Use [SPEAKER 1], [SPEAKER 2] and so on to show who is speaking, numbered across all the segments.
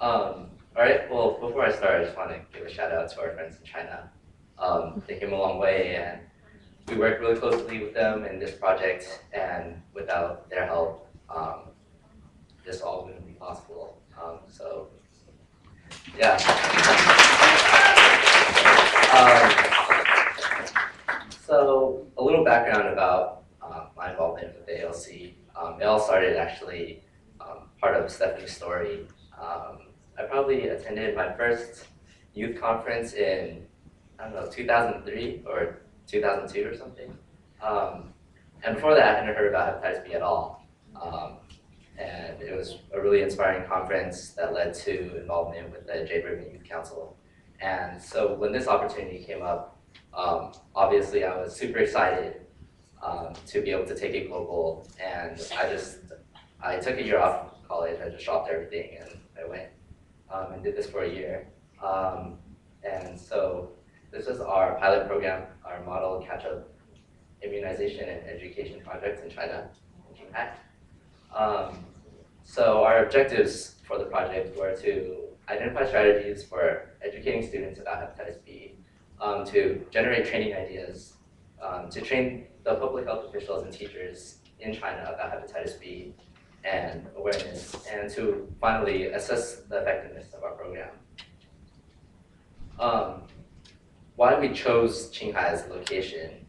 [SPEAKER 1] All right, well, before I start, I just want to give a shout out to our friends in China. They came a long way, and we worked really closely with them in this project, and without their help, this all wouldn't be possible. So, yeah. So, a little background about my involvement with the ALC. It all started actually part of Stephanie's story. I probably attended my first youth conference in, I don't know, 2003 or 2002 or something. And before that, I hadn't heard about hepatitis B at all. And it was a really inspiring conference that led to involvement with the Jade Ribbon Youth Council. And so when this opportunity came up, obviously I was super excited to be able to take it global. And I took a year off of college. I just dropped everything and I went and did this for a year. And so this was our pilot program, our model catch-up immunization and education project in China, in Qinghai. So our objectives for the project were to identify strategies for educating students about hepatitis B, to generate training ideas, to train the public health officials and teachers in China about hepatitis B and awareness, and to finally assess the effectiveness of our program. Why we chose Qinghai as a location,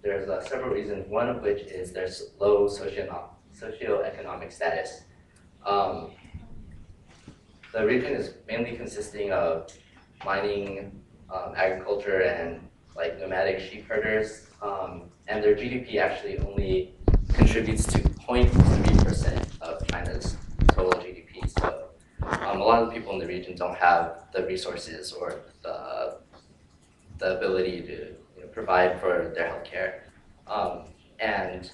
[SPEAKER 1] there's several reasons, one of which is there's low socioeconomic status. The region is mainly consisting of mining, agriculture, and like nomadic sheep herders, and their GDP actually only contributes to 0.3% of China's total GDP. So a lot of the people in the region don't have the resources or the ability to provide for their healthcare. And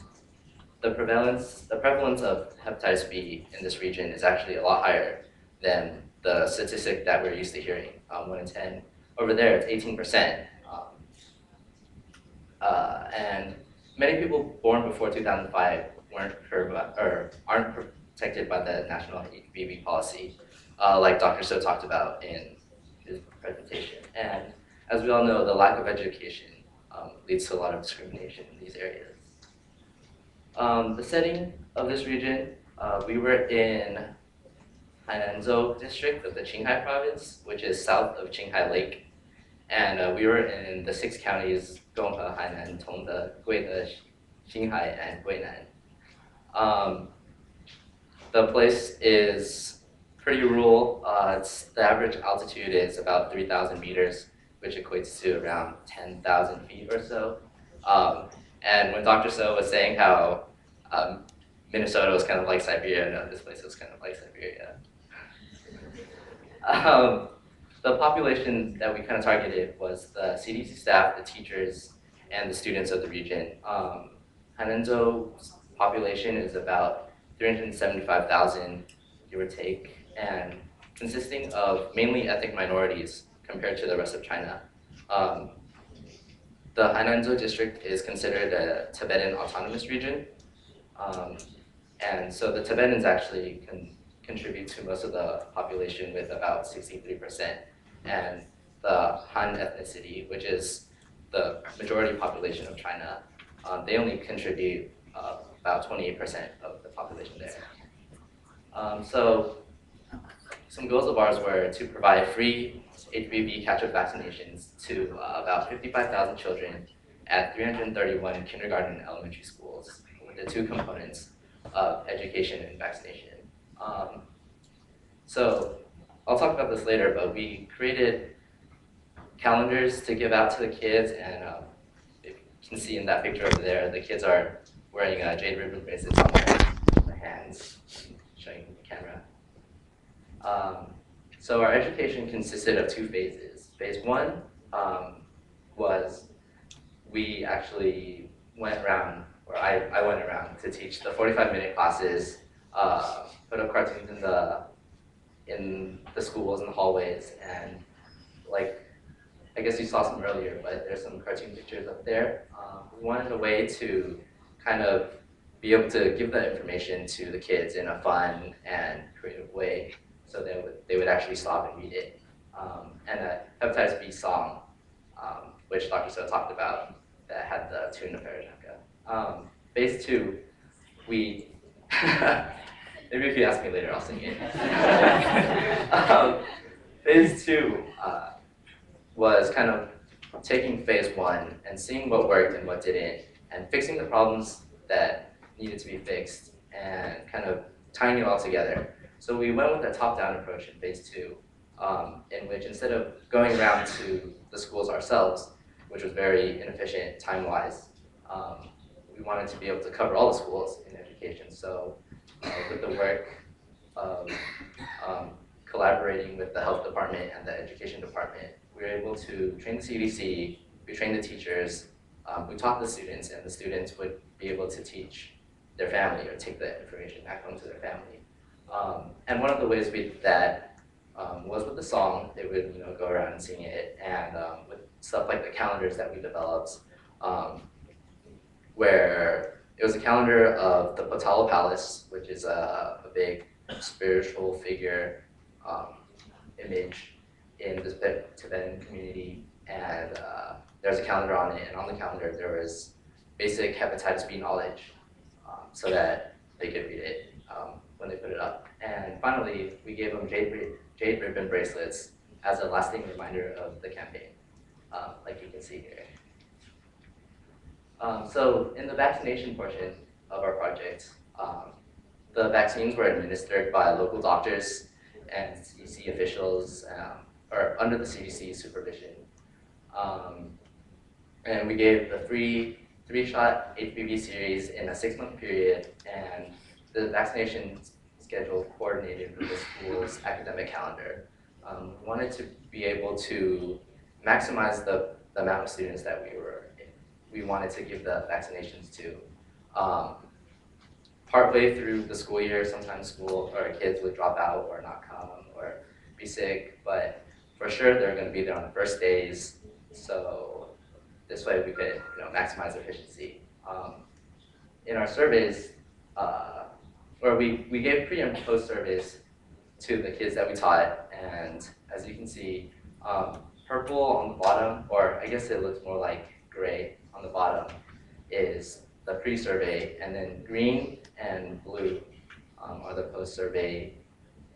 [SPEAKER 1] the prevalence of hepatitis B in this region is actually a lot higher than the statistic that we're used to hearing, 1 in 10. Over there, it's 18%. And many people born before 2005 aren't protected by the national HPV policy, like Dr. So talked about in his presentation. And as we all know, the lack of education leads to a lot of discrimination in these areas. The setting of this region, we were in Hainanzhou district of the Qinghai province, which is south of Qinghai Lake. And we were in the 6 counties, Gonghe, Hainan, Tongde, Guide, Qinghai, and Guinan. The place is pretty rural. The average altitude is about 3,000 meters, which equates to around 10,000 feet or so. And when Dr. So was saying how Minnesota was kind of like Siberia, no, this place was kind of like Siberia. The population that we kind of targeted was the CDC staff, the teachers, and the students of the region. Hainanzhou's population is about 375,000, give or take, and consisting of mainly ethnic minorities compared to the rest of China. The Hainanzhou district is considered a Tibetan autonomous region. And so the Tibetans actually contribute to most of the population with about 63%. And the Han ethnicity, which is the majority population of China, they only contribute about 28% of the population there. So some goals of ours were to provide free HPV catch-up vaccinations to about 55,000 children at 331 kindergarten and elementary schools, with the 2 components of education and vaccination. So I'll talk about this later, but we created calendars to give out to the kids, and you can see in that picture over there, the kids are wearing jade ribbon bracelets on their hands, showing the camera. So our education consisted of 2 phases. Phase 1 was we actually went around, or I went around to teach the 45-minute classes, put up cartoons in the schools and the hallways, and like I guess you saw some earlier, but there's some cartoon pictures up there. We wanted a way to kind of be able to give that information to the kids in a fun and creative way, so they would actually stop and read it. And a hepatitis B song, which Dr. So talked about, that had the tune of Parajanka. Phase 2, we maybe if you ask me later, I'll sing it. Phase 2 was kind of taking phase 1 and seeing what worked and what didn't, and fixing the problems that needed to be fixed, and kind of tying it all together. So we went with a top-down approach in phase 2, in which instead of going around to the schools ourselves, which was very inefficient time-wise, we wanted to be able to cover all the schools in education. So with the work of collaborating with the health department and the education department, we were able to train the CDC, we trained the teachers, we taught the students, and the students would be able to teach their family or take the information back home to their family. And one of the ways we did that was with the song. They would go around and sing it, and with stuff like the calendars that we developed, where it was a calendar of the Potala Palace, which is a big spiritual figure image in the Tibetan community, and there's a calendar on it, and on the calendar there was basic hepatitis B knowledge, so that they could read it when they put it up. And finally, we gave them jade ribbon bracelets as a lasting reminder of the campaign, like you can see here. So in the vaccination portion of our project, the vaccines were administered by local doctors and CDC officials, or under the CDC supervision. And we gave the three-shot HPV series in a 6-month period, and the vaccination schedule coordinated with the school's academic calendar. We wanted to be able to maximize the amount of students that we wanted to give the vaccinations to. Partway through the school year, sometimes school or kids would drop out or not come or be sick, but for sure they're going to be there on the first days. So this way we could maximize efficiency. In our surveys, or we gave pre and post surveys to the kids that we taught, and as you can see, purple on the bottom, or I guess it looks more like gray on the bottom, is the pre-survey, and then green and blue are the post-survey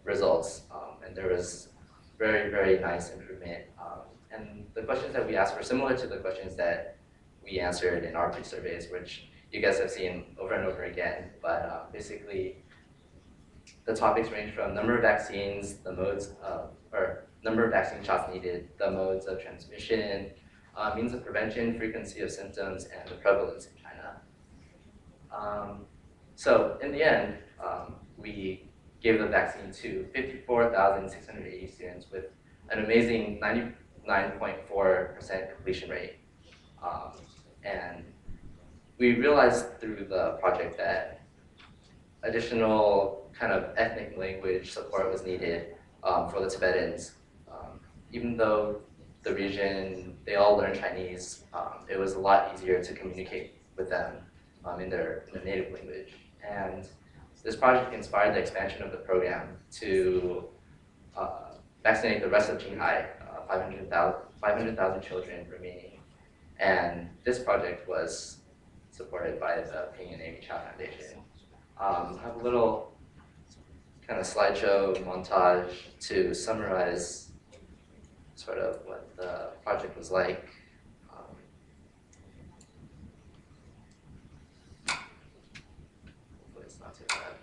[SPEAKER 1] results. And there was very, very nice improvement. And the questions that we asked were similar to the questions that we answered in our pre-surveys, which you guys have seen over and over again. But basically, the topics range from number of vaccines, the modes of, or number of vaccine shots needed, the modes of transmission, means of prevention, frequency of symptoms, and the prevalence in China. So in the end, we gave the vaccine to 54,680 students with an amazing 99.4% completion rate. And we realized through the project that additional kind of ethnic language support was needed for the Tibetans. Even though the region, they all learn Chinese, it was a lot easier to communicate with them in their native language. And this project inspired the expansion of the program to vaccinate the rest of Qinghai, 500,000 children remaining. And this project was supported by the Ping and Amy Chow Foundation. I have a little kind of slideshow montage to summarize sort of what the project was like. Hopefully it's not too bad.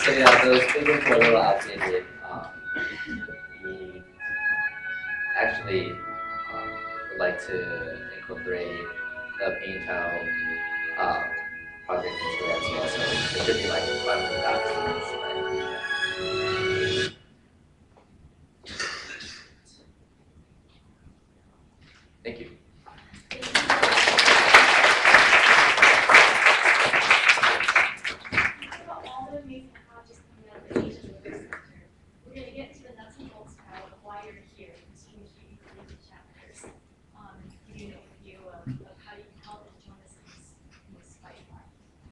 [SPEAKER 1] So yeah, those figures were a little outdated. We actually would like to incorporate the Paintel project into it as well. So it should be like 500,000.